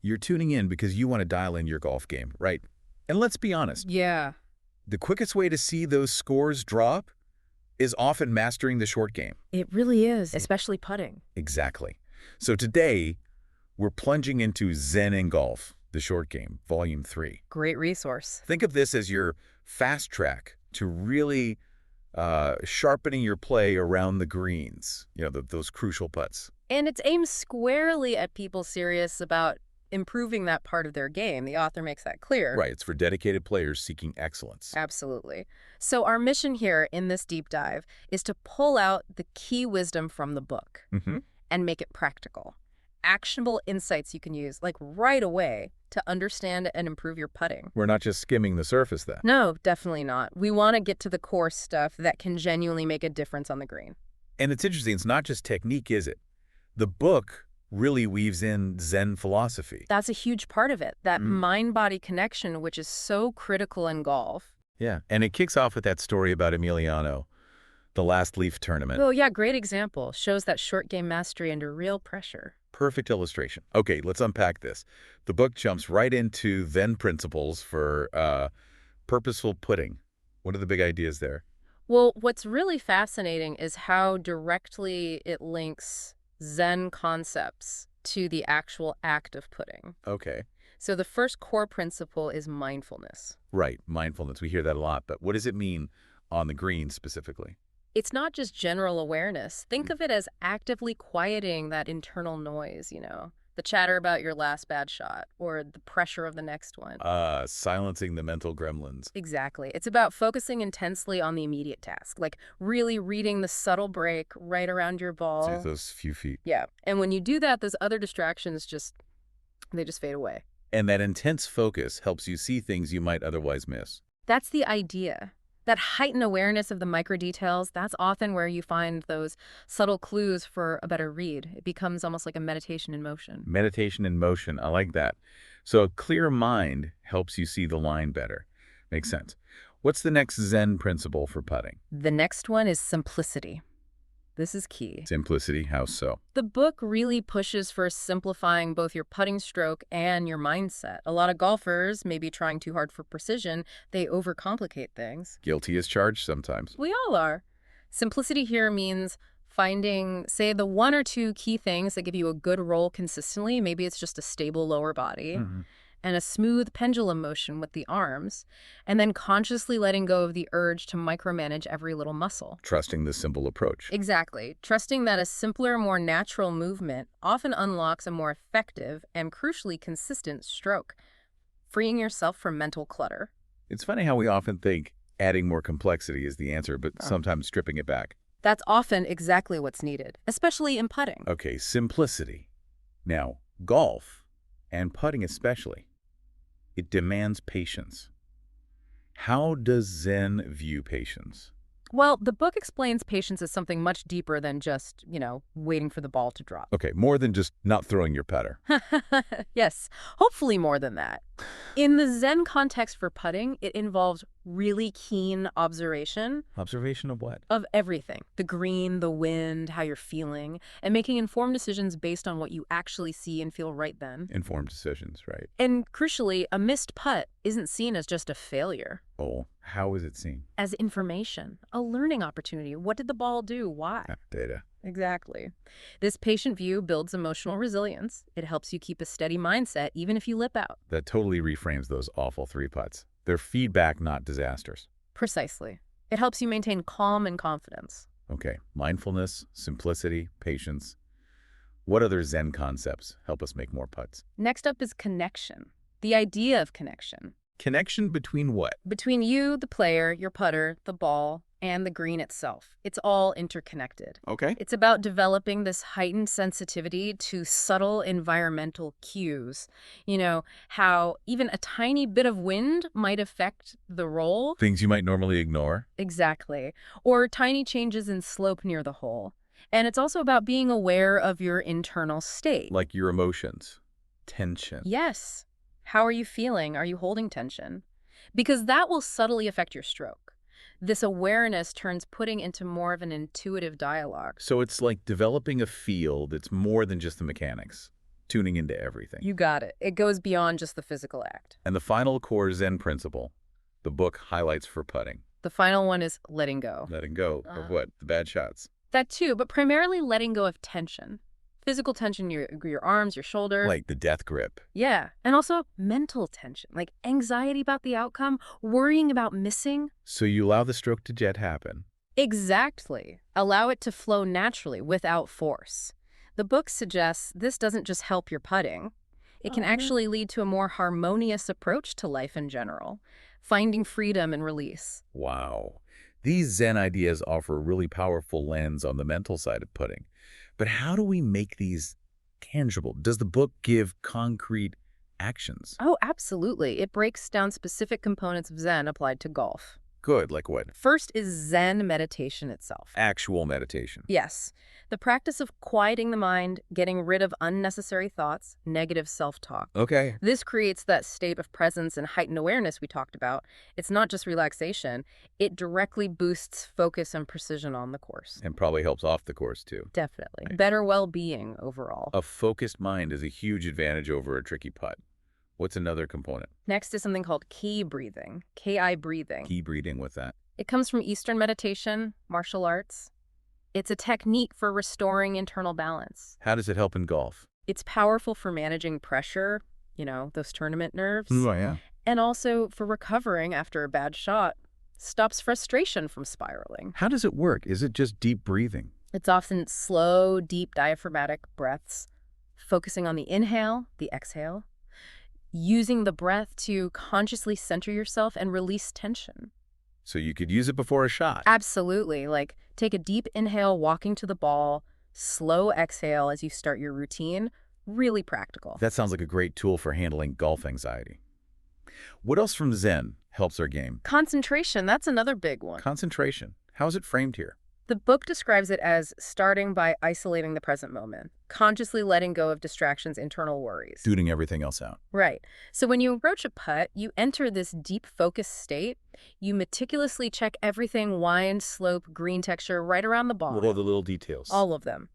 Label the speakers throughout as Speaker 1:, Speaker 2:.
Speaker 1: You're tuning in because you want to dial in your golf game, right? And let's be honest,
Speaker 2: Yeah,
Speaker 1: the quickest way to see those scores drop is often mastering the short game.
Speaker 2: it really is, especially putting.
Speaker 1: Exactly. So today, we're plunging into Zen in Golf, the short game, Volume 3.
Speaker 2: Great resource.
Speaker 1: Think of this as your fast track to really sharpening your play around the greens, those crucial putts.
Speaker 2: And it's aimed squarely at people serious about improving that part of their game. The author makes that clear.
Speaker 1: Right, it's for dedicated players seeking excellence.
Speaker 2: Absolutely. So our mission here in this deep dive is to pull out the key wisdom from the book
Speaker 1: Mm-hmm.
Speaker 2: and make it practical. Actionable insights you can use, like right away, to understand and improve your putting.
Speaker 1: We're not just skimming the surface then.
Speaker 2: No, definitely not. We want to get to the core stuff that can genuinely make a difference on the green.
Speaker 1: And it's interesting, it's not just technique, is it? The book really weaves in Zen philosophy.
Speaker 2: That's a huge part of it, that
Speaker 1: Mhm.
Speaker 2: mind-body connection, which is so critical in golf.
Speaker 1: Yeah, and it kicks off with that story about Emiliano, the last Leaf tournament.
Speaker 2: Oh, yeah, great example. Shows that short game mastery under real pressure.
Speaker 1: Perfect illustration. Okay, let's unpack this. The book jumps right into Zen principles for purposeful putting. What are the big ideas there?
Speaker 2: Well, what's really fascinating is how directly it links Zen concepts to the actual act of putting.
Speaker 1: Okay.
Speaker 2: So the first core principle is mindfulness.
Speaker 1: Right, mindfulness. We hear that a lot, but what does it mean on the green specifically?
Speaker 2: It's not just general awareness. Think of it as actively quieting that internal noise, the chatter about your last bad shot or the pressure of the next one.
Speaker 1: Silencing the mental gremlins.
Speaker 2: Exactly. It's about focusing intensely on the immediate task, like really reading the subtle break right around your
Speaker 1: So
Speaker 2: ball.
Speaker 1: those few feet.
Speaker 2: Yeah. And when you do that, those other distractions they just fade away.
Speaker 1: And that intense focus helps you see things you might otherwise miss.
Speaker 2: That's the idea. That heightened awareness of the micro details, that's often where you find those subtle clues for a better read. It becomes almost like a meditation in motion.
Speaker 1: Meditation in motion, I like that. So a clear mind helps you see the line better. Makes sense. What's the next Zen principle for putting?
Speaker 2: The next one is simplicity. This is key.
Speaker 1: Simplicity, how so?
Speaker 2: The book really pushes for simplifying both your putting stroke and your mindset. A lot of golfers may be trying too hard for precision. They overcomplicate things.
Speaker 1: Guilty as charged sometimes.
Speaker 2: We all are. Simplicity here means finding, say, the one or two key things that give you a good roll consistently. Maybe it's just a stable lower body
Speaker 1: Mhm.
Speaker 2: and a smooth pendulum motion with the arms, and then consciously letting go of the urge to micromanage every little muscle.
Speaker 1: Trusting the simple approach.
Speaker 2: Exactly. Trusting that a simpler, more natural movement often unlocks a more effective and crucially consistent stroke, freeing yourself from mental clutter.
Speaker 1: It's funny how we often think adding more complexity is the answer, but sometimes stripping it back.
Speaker 2: That's often exactly what's needed, especially in putting.
Speaker 1: Okay, simplicity. Now, golf, and putting especially, it demands patience. How does Zen view patience?
Speaker 2: Well, the book explains patience as something much deeper than just, waiting for the ball to drop.
Speaker 1: Okay, more than just not throwing your putter.
Speaker 2: Yes, hopefully more than that. In the Zen context for putting, it involves really keen observation
Speaker 1: Observation of what?
Speaker 2: of everything, the green, the wind, how you're feeling, and making informed decisions based on what you actually see and feel right then.
Speaker 1: Informed decisions, right?
Speaker 2: And crucially, a missed putt isn't seen as just a failure,
Speaker 1: Oh, how is it seen?
Speaker 2: as information, a learning opportunity. What did the ball do? Why?
Speaker 1: Data.
Speaker 2: Exactly. This patient view builds emotional resilience. It helps you keep a steady mindset even if you lip out.
Speaker 1: That totally reframes those awful three putts. They're feedback, not disasters.
Speaker 2: Precisely. It helps you maintain calm and confidence.
Speaker 1: Okay, mindfulness, simplicity, patience. What other Zen concepts help us make more putts?
Speaker 2: Next up is connection. The idea of connection.
Speaker 1: Connection between what?
Speaker 2: Between you, the player, your putter, the ball, and the green itself. It's all interconnected.
Speaker 1: Okay.
Speaker 2: It's about developing this heightened sensitivity to subtle environmental cues. How even a tiny bit of wind might affect the roll.
Speaker 1: Things you might normally ignore.
Speaker 2: Exactly. Or tiny changes in slope near the hole. And it's also about being aware of your internal state.
Speaker 1: Like your emotions. Tension.
Speaker 2: Yes. How are you feeling? Are you holding tension? Because that will subtly affect your stroke. This awareness turns putting into more of an intuitive dialogue.
Speaker 1: So it's like developing a feel that's more than just the mechanics. tuning into everything.
Speaker 2: You got it. It goes beyond just the physical act.
Speaker 1: And the final core Zen principle, the book highlights for putting.
Speaker 2: The final one is letting go.
Speaker 1: Letting go of what? The bad shots.
Speaker 2: That too, but primarily letting go of tension. Physical tension, your arms, your shoulder.
Speaker 1: Like the death grip.
Speaker 2: Yeah, and also mental tension, like anxiety about the outcome, worrying about missing.
Speaker 1: So you allow the stroke to jet happen.
Speaker 2: Exactly. Allow it to flow naturally without force. The book suggests this doesn't just help your putting. It can actually lead to a more harmonious approach to life in general, finding freedom and release.
Speaker 1: Wow. These Zen ideas offer a really powerful lens on the mental side of putting. But how do we make these tangible? Does the book give concrete actions?
Speaker 2: Oh, absolutely. It breaks down specific components of Zen applied to golf.
Speaker 1: Good, like what?
Speaker 2: First is Zen meditation itself.
Speaker 1: Actual meditation.
Speaker 2: Yes, the practice of quieting the mind, getting rid of unnecessary thoughts, negative self-talk.
Speaker 1: Okay.
Speaker 2: This creates that state of presence and heightened awareness we talked about. It's not just relaxation. It directly boosts focus and precision on the course.
Speaker 1: And probably helps off the course, too.
Speaker 2: Definitely.
Speaker 1: Right.
Speaker 2: Better well-being overall.
Speaker 1: A focused mind is a huge advantage over a tricky putt. What's another component?
Speaker 2: Next is something called ki breathing, Ki breathing.
Speaker 1: Key breathing with that.
Speaker 2: It comes from Eastern meditation, martial arts. It's a technique for restoring internal balance.
Speaker 1: How does it help in golf?
Speaker 2: It's powerful for managing pressure, those tournament nerves.
Speaker 1: yeah.
Speaker 2: And also for recovering after a bad shot. Stops frustration from spiraling.
Speaker 1: How does it work? Is it just deep breathing?
Speaker 2: It's often slow, deep diaphragmatic breaths, focusing on the inhale, the exhale, using the breath to consciously center yourself and release tension.
Speaker 1: So you could use it before a shot.
Speaker 2: Absolutely. Like take a deep inhale walking to the ball, slow exhale as you start your routine. Really practical.
Speaker 1: That sounds like a great tool for handling golf anxiety. What else from Zen helps our game?
Speaker 2: Concentration, that's another big one.
Speaker 1: Concentration. How is it framed here?
Speaker 2: The book describes it as starting by isolating the present moment, consciously letting go of distractions, internal worries.
Speaker 1: Tuning everything else out.
Speaker 2: Right. So when you approach a putt, you enter this deep focus state. You meticulously check everything, wind, slope, green texture, right around the ball.
Speaker 1: All the little details.
Speaker 2: All of them.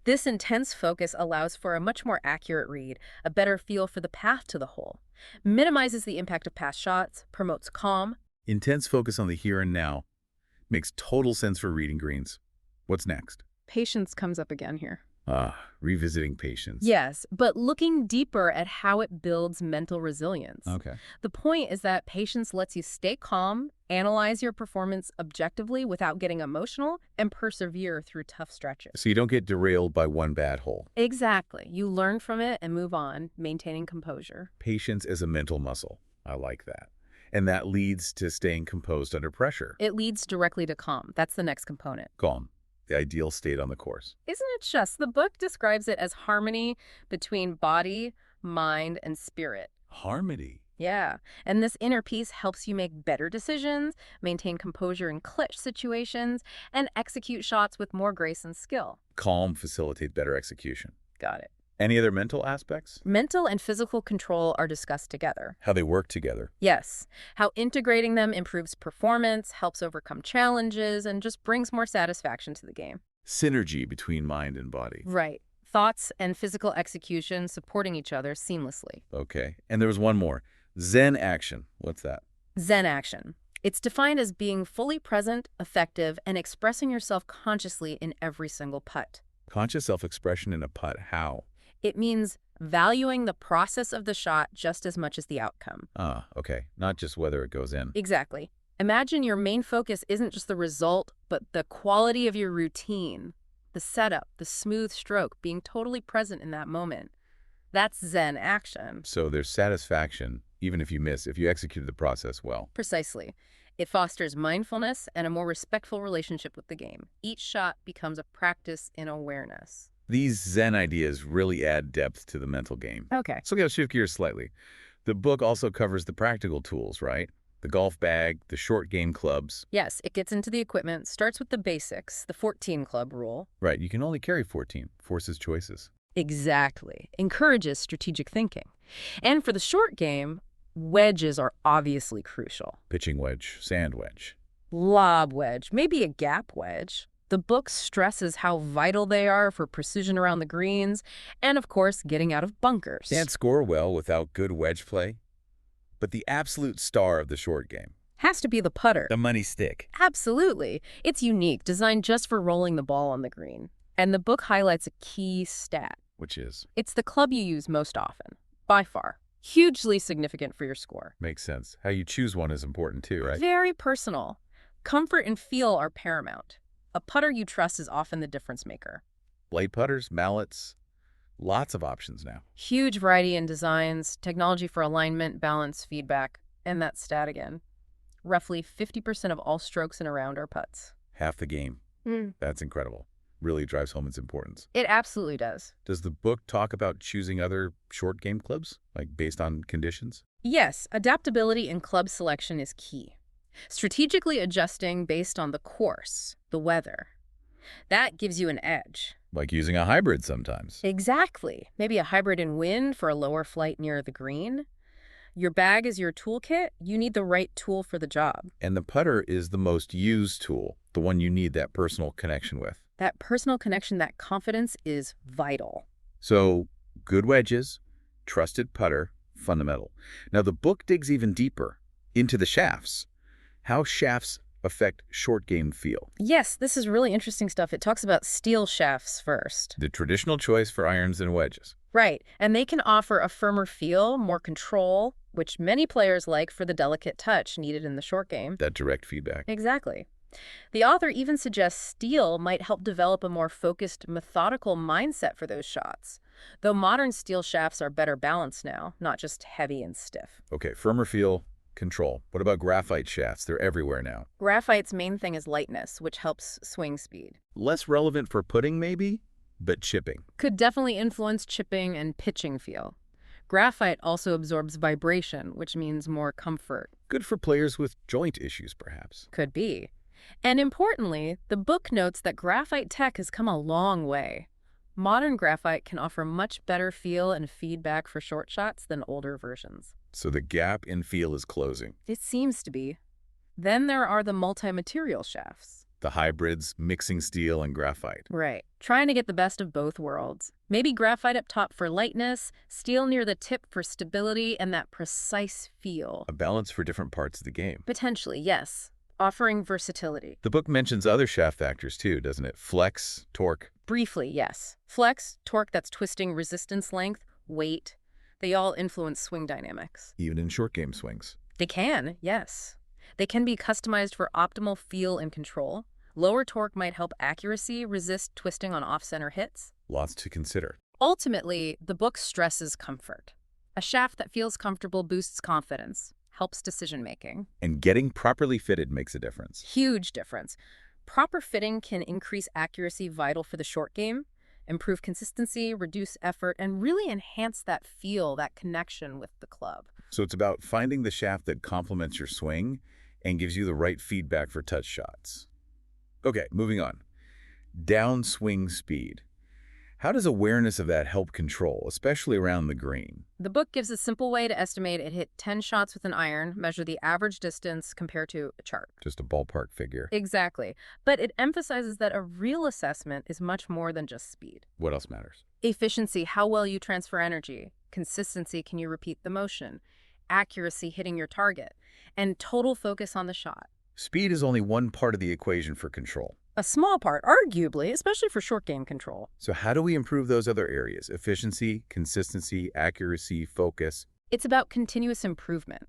Speaker 2: This intense focus allows for a much more accurate read, a better feel for the path to the hole, minimizes the impact of past shots, promotes calm.
Speaker 1: Intense focus on the here and now makes total sense for reading greens. What's next?
Speaker 2: Patience comes up again here.
Speaker 1: Revisiting patience.
Speaker 2: Yes, but looking deeper at how it builds mental resilience.
Speaker 1: Okay.
Speaker 2: The point is that patience lets you stay calm, analyze your performance objectively without getting emotional, and persevere through tough stretches.
Speaker 1: So you don't get derailed by one bad hole.
Speaker 2: Exactly. You learn from it and move on, maintaining composure.
Speaker 1: Patience is a mental muscle. I like that. And that leads to staying composed under pressure.
Speaker 2: It leads directly to calm. That's the next component.
Speaker 1: Calm. The ideal state on the course.
Speaker 2: Isn't it just? The book describes it as harmony between body, mind, and spirit.
Speaker 1: Harmony.
Speaker 2: Yeah, and this inner peace helps you make better decisions, maintain composure in clutch situations, and execute shots with more grace and skill.
Speaker 1: Calm facilitates better execution.
Speaker 2: Got it.
Speaker 1: Any other mental aspects?
Speaker 2: Mental and physical control are discussed together.
Speaker 1: How they work together.
Speaker 2: Yes, how integrating them improves performance, helps overcome challenges, and just brings more satisfaction to the game.
Speaker 1: Synergy between mind and body.
Speaker 2: Right. Thoughts and physical execution supporting each other seamlessly.
Speaker 1: Okay. And there was one more. Zen action. What's that?
Speaker 2: Zen action. It's defined as being fully present, effective, and expressing yourself consciously in every single putt.
Speaker 1: Conscious self-expression in a putt. How?
Speaker 2: It means valuing the process of the shot just as much as the outcome.
Speaker 1: Okay. Not just whether it goes in.
Speaker 2: Exactly. Imagine your main focus isn't just the result, but the quality of your routine, the setup, the smooth stroke, being totally present in that moment. That's Zen action.
Speaker 1: So there's satisfaction, even if you miss, if you executed the process well.
Speaker 2: Precisely. It fosters mindfulness and a more respectful relationship with the game. Each shot becomes a practice in awareness.
Speaker 1: These Zen ideas really add depth to the mental game.
Speaker 2: Okay.
Speaker 1: So let's shift gears slightly. The book also covers the practical tools, right? The golf bag, the short game clubs.
Speaker 2: Yes, it gets into the equipment, starts with the basics, the 14 club rule.
Speaker 1: Right, you can only carry 14. Forces choices.
Speaker 2: Exactly. Encourages strategic thinking. And for the short game, wedges are obviously crucial.
Speaker 1: Pitching wedge, sand wedge.
Speaker 2: Lob wedge, maybe a gap wedge. The book stresses how vital they are for precision around the greens and, of course, getting out of bunkers.
Speaker 1: Can't score well without good wedge play. But the absolute star of the short game,
Speaker 2: Has to be the putter.
Speaker 1: the money stick.
Speaker 2: Absolutely. It's unique, designed just for rolling the ball on the green. And the book highlights a key stat.
Speaker 1: Which is,
Speaker 2: It's the club you use most often, by far. Hugely significant for your score.
Speaker 1: makes sense. How you choose one is important too, right?
Speaker 2: Very personal. Comfort and feel are paramount. A putter you trust is often the difference maker.
Speaker 1: Blade putters, mallets, lots of options now.
Speaker 2: Huge variety in designs, technology for alignment, balance, feedback, and that stat again. Roughly 50% of all strokes in a round are putts.
Speaker 1: Half the game. That's incredible. Really drives home its importance.
Speaker 2: It absolutely does.
Speaker 1: Does the book talk about choosing other short game clubs, like based on conditions?
Speaker 2: Yes, adaptability in club selection is key. Strategically adjusting based on the course, the weather. That gives you an edge.
Speaker 1: Like using a hybrid sometimes.
Speaker 2: Exactly. Maybe a hybrid in wind for a lower flight near the green. Your bag is your toolkit. You need the right tool for the job.
Speaker 1: And the putter is the most used tool, the one you need that personal connection with.
Speaker 2: That personal connection, that confidence is vital.
Speaker 1: So, good wedges, trusted putter, fundamental. Now, the book digs even deeper into the shafts. How shafts affect short game feel.
Speaker 2: Yes, this is really interesting stuff. It talks about steel shafts first.
Speaker 1: The traditional choice for irons and wedges.
Speaker 2: Right, and they can offer a firmer feel, more control, which many players like for the delicate touch needed in the short game.
Speaker 1: That direct feedback.
Speaker 2: Exactly. The author even suggests steel might help develop a more focused, methodical mindset for those shots, though modern steel shafts are better balanced now, not just heavy and stiff.
Speaker 1: Okay, firmer feel, control. What about graphite shafts? They're everywhere now.
Speaker 2: Graphite's main thing is lightness, which helps swing speed.
Speaker 1: Less relevant for putting, maybe, but chipping.
Speaker 2: Could definitely influence chipping and pitching feel. Graphite also absorbs vibration, which means more comfort.
Speaker 1: Good for players with joint issues, perhaps.
Speaker 2: Could be. And importantly, the book notes that graphite tech has come a long way. Modern graphite can offer much better feel and feedback for short shots than older versions.
Speaker 1: So the gap in feel is closing.
Speaker 2: It seems to be. Then there are the multi-material shafts.
Speaker 1: The hybrids, mixing steel and graphite.
Speaker 2: Right. Trying to get the best of both worlds. Maybe graphite up top for lightness, steel near the tip for stability, and that precise feel.
Speaker 1: A balance for different parts of the game.
Speaker 2: Potentially, yes. Offering versatility.
Speaker 1: The book mentions other shaft factors too, doesn't it? Flex, torque.
Speaker 2: Briefly, yes. Flex, torque that's twisting, resistance length, weight. They all influence swing dynamics.
Speaker 1: Even in short game swings.
Speaker 2: They can, yes. They can be customized for optimal feel and control. Lower torque might help accuracy, resist twisting on off-center hits.
Speaker 1: Lots to consider.
Speaker 2: Ultimately, the book stresses comfort. A shaft that feels comfortable boosts confidence, helps decision-making.
Speaker 1: And getting properly fitted makes a difference.
Speaker 2: Huge difference. Proper fitting can increase accuracy vital for the short game, improve consistency, reduce effort, and really enhance that feel, that connection with the club.
Speaker 1: So it's about finding the shaft that complements your swing and gives you the right feedback for touch shots. Okay, moving on. Downswing speed. How does awareness of that help control, especially around the green?
Speaker 2: The book gives a simple way to estimate it hit 10 shots with an iron, measure the average distance compared to a chart.
Speaker 1: Just a ballpark figure.
Speaker 2: Exactly. But it emphasizes that a real assessment is much more than just speed.
Speaker 1: What else matters?
Speaker 2: Efficiency, how well you transfer energy. Consistency, can you repeat the motion? Accuracy, hitting your target. And total focus on the shot.
Speaker 1: Speed is only one part of the equation for control.
Speaker 2: A small part, arguably, especially for short game control.
Speaker 1: So how do we improve those other areas? Efficiency, consistency, accuracy, focus.
Speaker 2: It's about continuous improvement.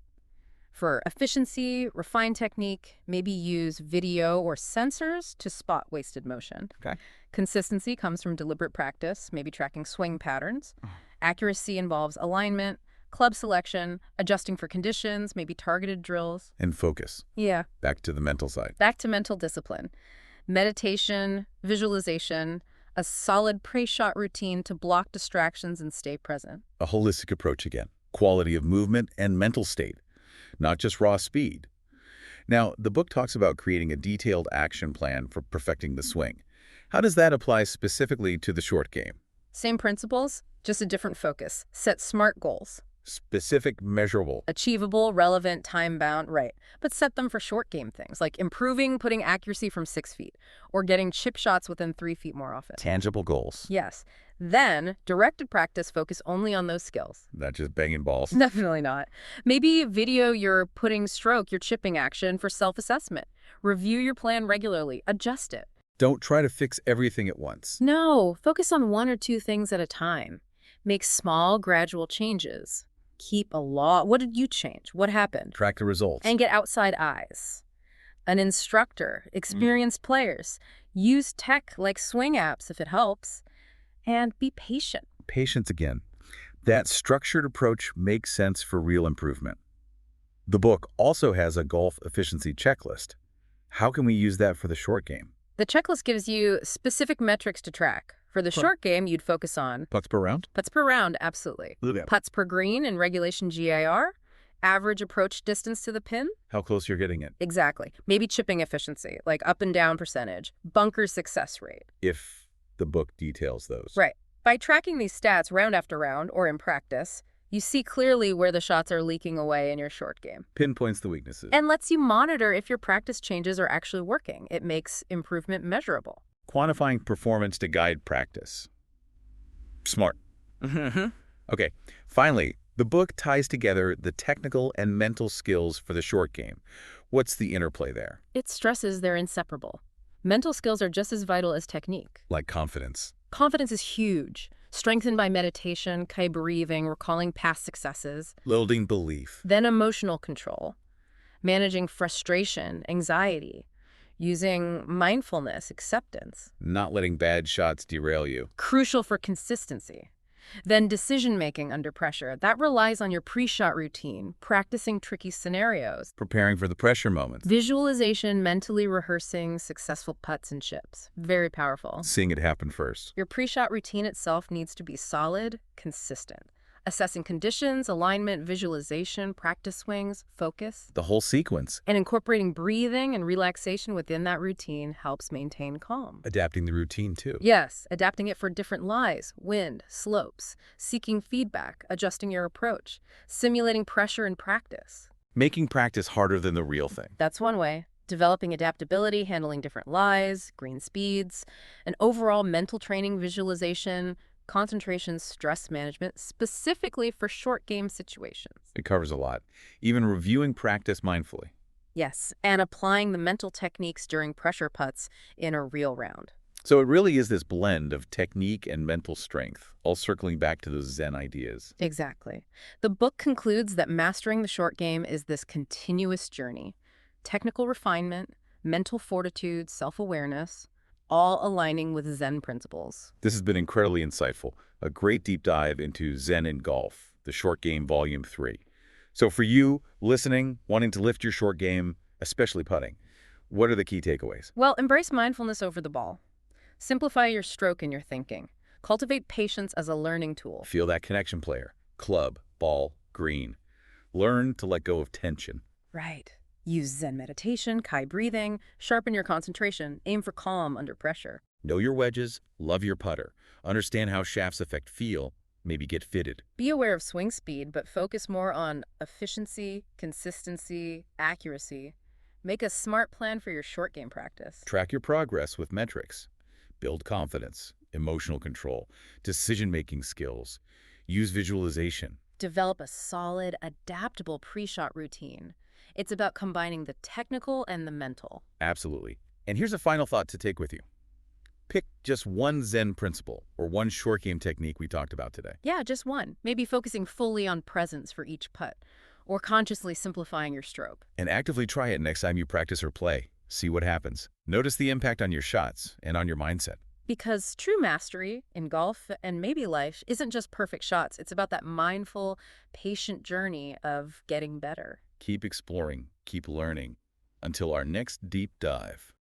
Speaker 2: For efficiency, refine technique, maybe use video or sensors to spot wasted motion.
Speaker 1: Okay.
Speaker 2: Consistency comes from deliberate practice, maybe tracking swing patterns. Accuracy involves alignment, club selection, adjusting for conditions, maybe targeted drills.
Speaker 1: And focus.
Speaker 2: Yeah.
Speaker 1: Back to the mental side.
Speaker 2: Back to mental discipline. Meditation, visualization, a solid pre-shot routine to block distractions and stay present.
Speaker 1: A holistic approach again. Quality of movement and mental state, not just raw speed. Now, the book talks about creating a detailed action plan for perfecting the swing. How does that apply specifically to the short game?
Speaker 2: Same principles, just a different focus. Set SMART goals.
Speaker 1: Specific, measurable.
Speaker 2: Achievable, relevant, time-bound, right. But set them for short game things, like improving putting accuracy from 6 feet, or getting chip shots within 3 feet more often.
Speaker 1: Tangible goals.
Speaker 2: Yes. Then, directed practice focus only on those skills.
Speaker 1: Not just banging balls.
Speaker 2: Definitely not. Maybe video your putting stroke, your chipping action for self-assessment. Review your plan regularly. Adjust it.
Speaker 1: Don't try to fix everything at once.
Speaker 2: No, focus on 1 or 2 things at a time. Make small, gradual changes. Keep a log. What did you change? What happened?
Speaker 1: Track the results.
Speaker 2: And get outside eyes. An instructor, experienced players. Use tech like swing apps if it helps. And be patient.
Speaker 1: Patience again. That structured approach makes sense for real improvement. The book also has a golf efficiency checklist. How can we use that for the short game?
Speaker 2: The checklist gives you specific metrics to track. For the short game, you'd focus on
Speaker 1: Putts per round?
Speaker 2: putts per round, absolutely. Putts per green in regulation GIR, average approach distance to the pin.
Speaker 1: How close you're getting it.
Speaker 2: Exactly. Maybe chipping efficiency, like up and down percentage, bunker success rate.
Speaker 1: If the book details those.
Speaker 2: Right. By tracking these stats round after round, or in practice, you see clearly where the shots are leaking away in your short game.
Speaker 1: Pinpoints the weaknesses.
Speaker 2: And lets you monitor if your practice changes are actually working. It makes improvement measurable.
Speaker 1: Quantifying performance to guide practice. Smart. Okay, finally, the book ties together the technical and mental skills for the short game. What's the interplay there?
Speaker 2: It stresses they're inseparable. Mental skills are just as vital as technique.
Speaker 1: Like confidence.
Speaker 2: Confidence is huge. Strengthened by meditation, Kai breathing, recalling past successes.
Speaker 1: Building belief.
Speaker 2: Then emotional control. Managing frustration, anxiety. Using mindfulness, acceptance.
Speaker 1: Not letting bad shots derail you.
Speaker 2: Crucial for consistency. Then decision-making under pressure. That relies on your pre-shot routine, practicing tricky scenarios.
Speaker 1: Preparing for the pressure moments.
Speaker 2: Visualization, mentally rehearsing successful putts and chips. Very powerful.
Speaker 1: Seeing it happen first.
Speaker 2: Your pre-shot routine itself needs to be solid, consistent. Assessing conditions, alignment, visualization, practice swings, focus.
Speaker 1: The whole sequence.
Speaker 2: And incorporating breathing and relaxation within that routine helps maintain calm.
Speaker 1: Adapting the routine too.
Speaker 2: Yes, adapting it for different lies, wind, slopes, seeking feedback, adjusting your approach, simulating pressure in practice.
Speaker 1: Making practice harder than the real thing.
Speaker 2: That's one way. Developing adaptability, handling different lies, green speeds, and overall mental training, visualization, concentration, stress management, specifically for short game situations.
Speaker 1: It covers a lot. Even reviewing practice mindfully.
Speaker 2: Yes, and applying the mental techniques during pressure putts in a real round.
Speaker 1: So it really is this blend of technique and mental strength, all circling back to those Zen ideas.
Speaker 2: Exactly. The book concludes that mastering the short game is this continuous journey. Technical refinement, mental fortitude, self-awareness, all aligning with Zen principles.
Speaker 1: This has been incredibly insightful. A great deep dive into Zen in Golf, the Short Game Volume 3. So for you, listening, wanting to lift your short game, especially putting, what are the key takeaways?
Speaker 2: Well, embrace mindfulness over the ball. Simplify your stroke in your thinking. Cultivate patience as a learning tool.
Speaker 1: Feel that connection player. Club, ball, green. Learn to let go of tension.
Speaker 2: Right. Use Zen meditation, Kai breathing, sharpen your concentration, aim for calm under pressure.
Speaker 1: Know your wedges, love your putter. Understand how shafts affect feel, maybe get fitted.
Speaker 2: Be aware of swing speed, but focus more on efficiency, consistency, accuracy. Make a smart plan for your short game practice.
Speaker 1: Track your progress with metrics. Build confidence, emotional control, decision-making skills. Use visualization.
Speaker 2: Develop a solid, adaptable pre-shot routine. It's about combining the technical and the mental.
Speaker 1: Absolutely. And here's a final thought to take with you. Pick just one Zen principle or one short game technique we talked about today.
Speaker 2: Yeah, just one. Maybe focusing fully on presence for each putt, or consciously simplifying your stroke.
Speaker 1: And actively try it next time you practice or play. See what happens. Notice the impact on your shots and on your mindset.
Speaker 2: Because true mastery in golf and maybe life isn't just perfect shots. It's about that mindful, patient journey of getting better.
Speaker 1: Keep exploring, keep learning. Until our next deep dive.